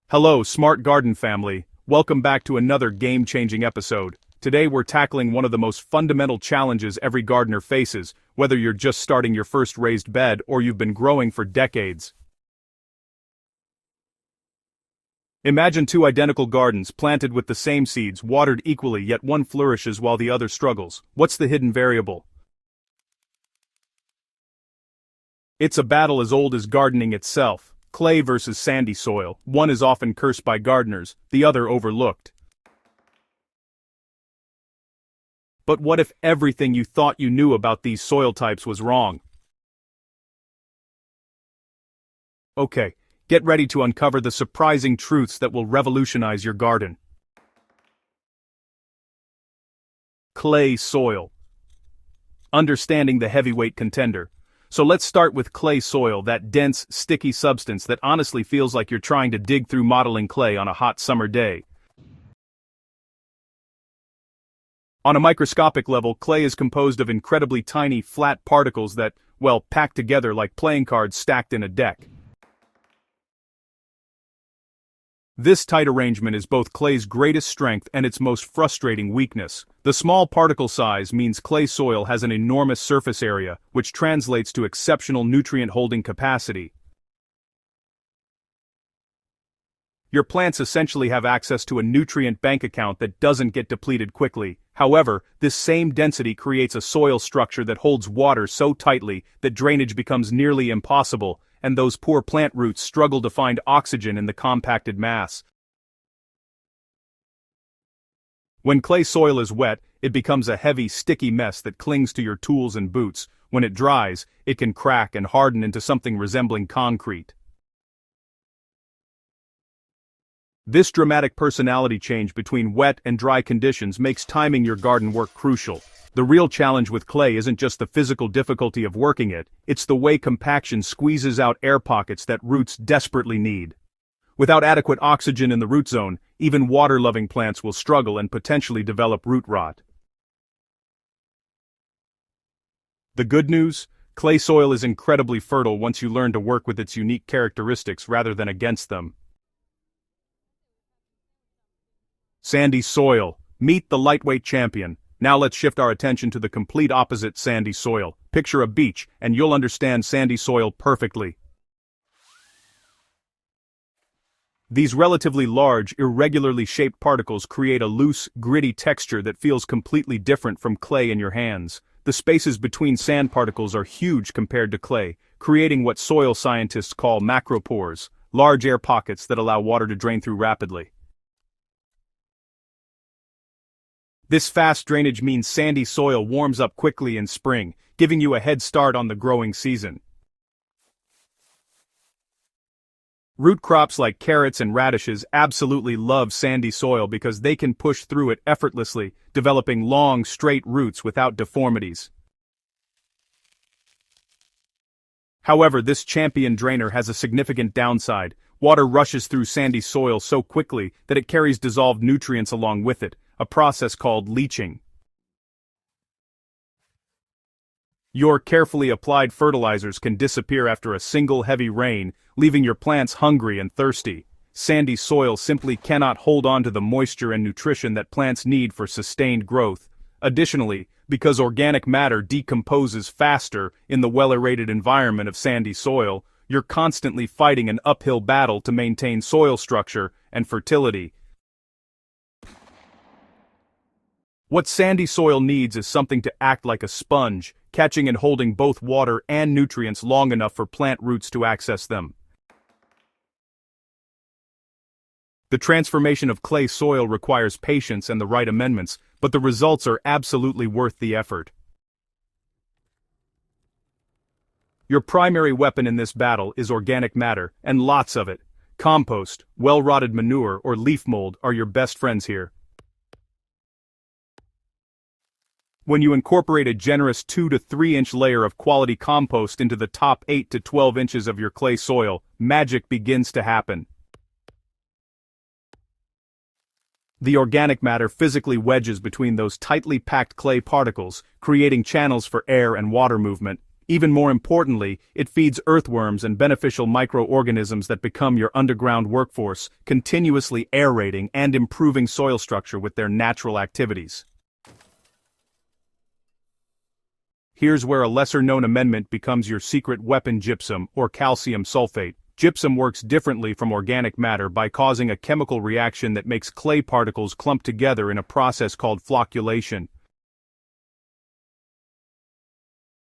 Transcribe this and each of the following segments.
Hello, Smart Garden family. Welcome back to another game-changing episode. Today we're tackling one of the most fundamental challenges every gardener faces, whether you're just starting your first raised bed or you've been growing for decades. Imagine two identical gardens planted with the same seeds, watered equally, yet one flourishes while the other struggles. What's the hidden variable? It's a battle as old as gardening itself. Clay versus sandy soil. One is often cursed by gardeners, the other overlooked. But what if everything you thought you knew about these soil types was wrong? Okay, get ready to uncover the surprising truths that will revolutionize your garden. Clay soil. Understanding the heavyweight contender. So let's start with clay soil, that dense, sticky substance that honestly feels like you're trying to dig through modeling clay on a hot summer day. On a microscopic level, clay is composed of incredibly tiny, flat particles that, well, pack together like playing cards stacked in a deck. This tight arrangement is both clay's greatest strength and its most frustrating weakness. The small particle size means clay soil has an enormous surface area, which translates to exceptional nutrient-holding capacity. Your plants essentially have access to a nutrient bank account that doesn't get depleted quickly. However, this same density creates a soil structure that holds water so tightly that drainage becomes nearly impossible, and those poor plant roots struggle to find oxygen in the compacted mass. When clay soil is wet, it becomes a heavy, sticky mess that clings to your tools and boots. When it dries, it can crack and harden into something resembling concrete. This dramatic personality change between wet and dry conditions makes timing your garden work crucial. The real challenge with clay isn't just the physical difficulty of working it, it's the way compaction squeezes out air pockets that roots desperately need. Without adequate oxygen in the root zone, even water-loving plants will struggle and potentially develop root rot. The good news? Clay soil is incredibly fertile once you learn to work with its unique characteristics rather than against them. Sandy soil. Meet the lightweight champion. Now let's shift our attention to the complete opposite, sandy soil. Picture a beach, and you'll understand sandy soil perfectly. These relatively large, irregularly shaped particles create a loose, gritty texture that feels completely different from clay in your hands. The spaces between sand particles are huge compared to clay, creating what soil scientists call macropores, large air pockets that allow water to drain through rapidly. This fast drainage means sandy soil warms up quickly in spring, giving you a head start on the growing season. Root crops like carrots and radishes absolutely love sandy soil because they can push through it effortlessly, developing long, straight roots without deformities. However, this champion drainer has a significant downside. Water rushes through sandy soil so quickly that it carries dissolved nutrients along with it, a process called leaching. Your carefully applied fertilizers can disappear after a single heavy rain, leaving your plants hungry and thirsty. Sandy soil simply cannot hold on to the moisture and nutrition that plants need for sustained growth. Additionally, because organic matter decomposes faster in the well-aerated environment of sandy soil, you're constantly fighting an uphill battle to maintain soil structure and fertility. What sandy soil needs is something to act like a sponge, catching and holding both water and nutrients long enough for plant roots to access them. The transformation of clay soil requires patience and the right amendments, but the results are absolutely worth the effort. Your primary weapon in this battle is organic matter, and lots of it. Compost, well-rotted manure, or leaf mold are your best friends here. When you incorporate a generous 2 to 3 inch layer of quality compost into the top 8 to 12 inches of your clay soil, magic begins to happen. The organic matter physically wedges between those tightly packed clay particles, creating channels for air and water movement. Even more importantly, it feeds earthworms and beneficial microorganisms that become your underground workforce, continuously aerating and improving soil structure with their natural activities. Here's where a lesser-known amendment becomes your secret weapon: gypsum, or calcium sulfate. Gypsum works differently from organic matter by causing a chemical reaction that makes clay particles clump together in a process called flocculation.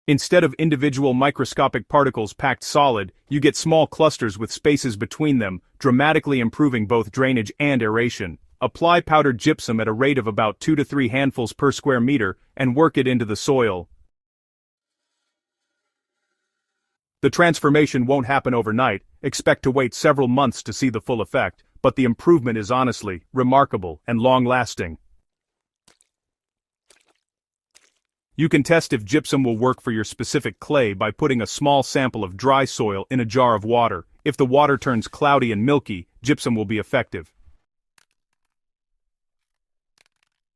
Instead of individual microscopic particles packed solid, you get small clusters with spaces between them, dramatically improving both drainage and aeration. Apply powdered gypsum at a rate of about 2 to 3 handfuls per square meter and work it into the soil. The transformation won't happen overnight. Expect to wait several months to see the full effect, but the improvement is honestly remarkable and long-lasting. You can test if gypsum will work for your specific clay by putting a small sample of dry soil in a jar of water. If the water turns cloudy and milky, gypsum will be effective.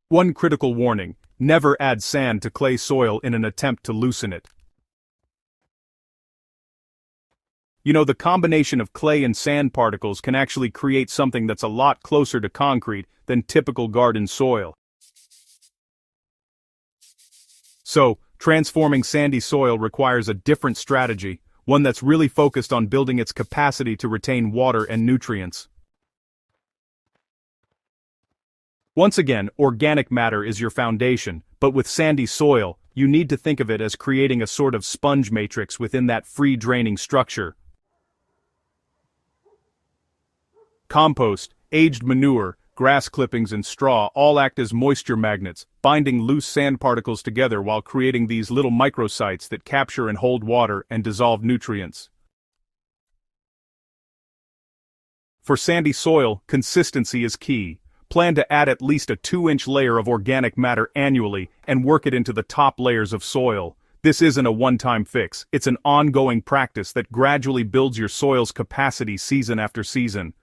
One critical warning: never add sand to clay soil in an attempt to loosen it. You know, the combination of clay and sand particles can actually create something that's a lot closer to concrete than typical garden soil. So, transforming sandy soil requires a different strategy, one that's really focused on building its capacity to retain water and nutrients. Once again, organic matter is your foundation, but with sandy soil, you need to think of it as creating a sort of sponge matrix within that free-draining structure. Compost, aged manure, grass clippings and straw all act as moisture magnets, binding loose sand particles together while creating these little microsites that capture and hold water and dissolve nutrients. For sandy soil, consistency is key. Plan to add at least a 2-inch layer of organic matter annually and work it into the top layers of soil. This isn't a one-time fix, it's an ongoing practice that gradually builds your soil's capacity season after season.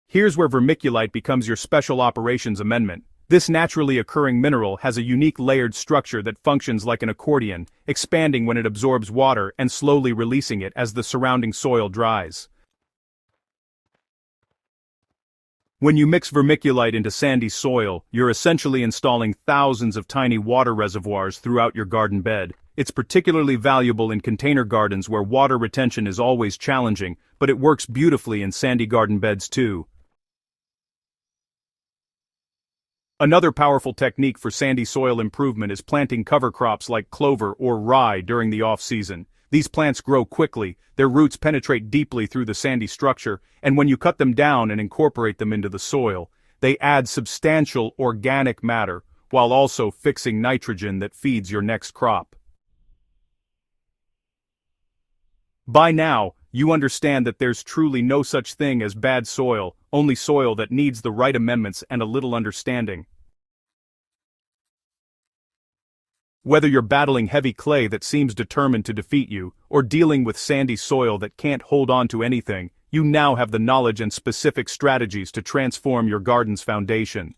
Here's where vermiculite becomes your special operations amendment. This naturally occurring mineral has a unique layered structure that functions like an accordion, expanding when it absorbs water and slowly releasing it as the surrounding soil dries. When you mix vermiculite into sandy soil, you're essentially installing thousands of tiny water reservoirs throughout your garden bed. It's particularly valuable in container gardens where water retention is always challenging, but it works beautifully in sandy garden beds too. Another powerful technique for sandy soil improvement is planting cover crops like clover or rye during the off-season. These plants grow quickly, their roots penetrate deeply through the sandy structure, and when you cut them down and incorporate them into the soil, they add substantial organic matter, while also fixing nitrogen that feeds your next crop. By now, you understand that there's truly no such thing as bad soil, only soil that needs the right amendments and a little understanding. Whether you're battling heavy clay that seems determined to defeat you, or dealing with sandy soil that can't hold on to anything, you now have the knowledge and specific strategies to transform your garden's foundation.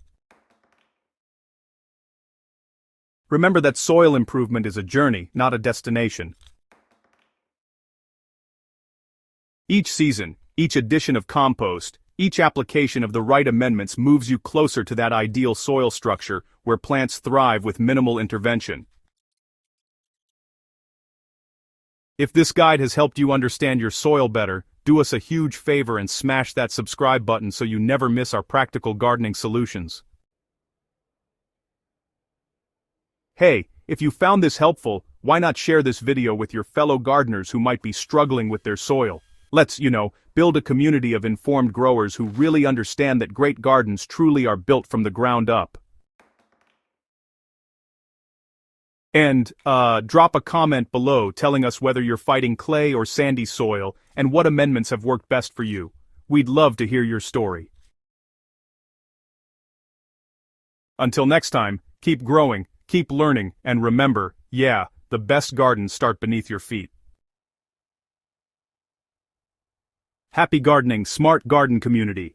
Remember that soil improvement is a journey, not a destination. Each season, each addition of compost, each application of the right amendments moves you closer to that ideal soil structure where plants thrive with minimal intervention. If this guide has helped you understand your soil better, do us a huge favor and smash that subscribe button so you never miss our practical gardening solutions. Hey, if you found this helpful, why not share this video with your fellow gardeners who might be struggling with their soil? Let's, build a community of informed growers who really understand that great gardens truly are built from the ground up. And, drop a comment below telling us whether you're fighting clay or sandy soil and what amendments have worked best for you. We'd love to hear your story. Until next time, keep growing, keep learning, and remember, the best gardens start beneath your feet. Happy gardening, smart garden community.